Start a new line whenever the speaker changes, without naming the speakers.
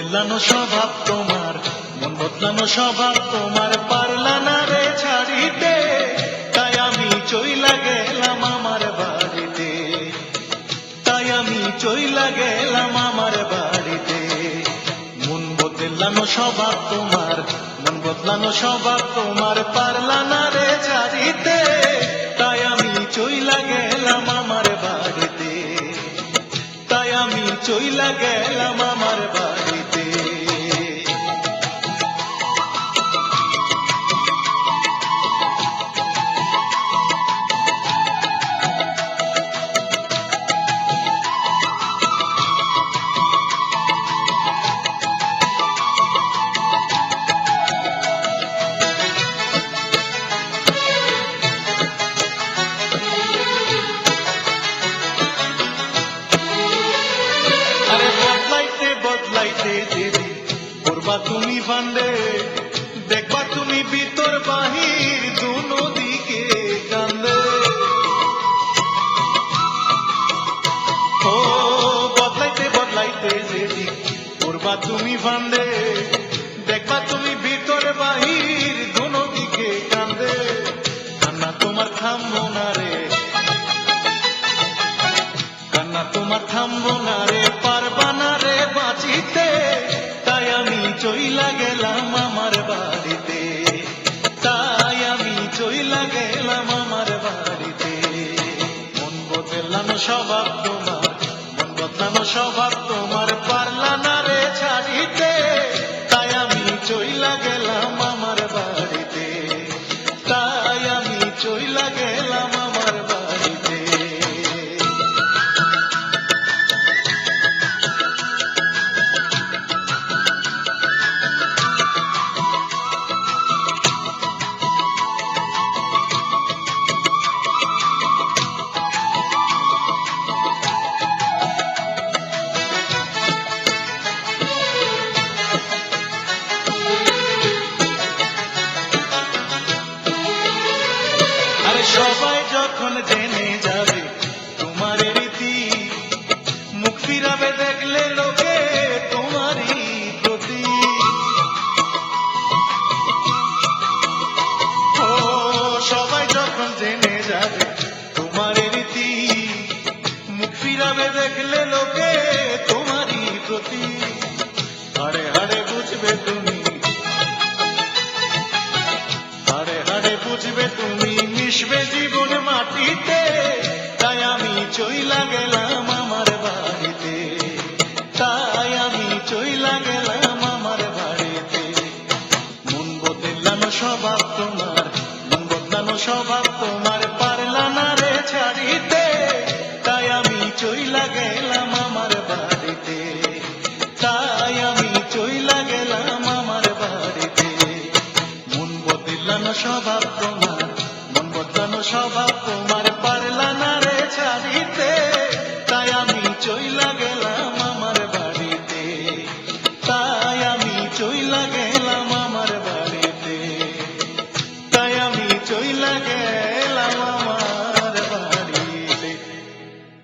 বদলানো স্বভাব তোমার, মন বদলানো স্বভাব তোমার, পারলা না রে ছাড়িতে, তাই আমি চইলা গেলাম আমার বাড়িতে, তাই আমি চইলা গেলাম আমার বাড়িতে। মন বদলানো স্বভাব তোমার, মন বদলানো স্বভাব তোমার, পারলা না রে ছাড়িতে, তাই আমি চইলা গেলাম আমার বাড়িতে, তাই আমি চইলা গেলাম আমার বাড়িতে। আরে বদলাইতে বদলাইতে দেরি করবা তুমি ফান্ডে, দেখবা তুমি ভিতর বাহির দুনো দিকে কান্দে। ও বদলাইতে বদলাইতে দেরি করবা তুমি ফান্ডে, দেখবা তুমি ভিতর বাহির দুনো দিকে কান্দে। কান্না তোমার থামবো না রে, কান্না তোমার থামবো না রে, পারবা না রে বাঁচিতে, তাই আমি চইলা গেলাম আমার বাড়িতে, তাই আমি চইলা গেলাম আমার বাড়িতে। মন বদলানো স্বভাব তোমার, মন বদলানো স্বভাব তোমার,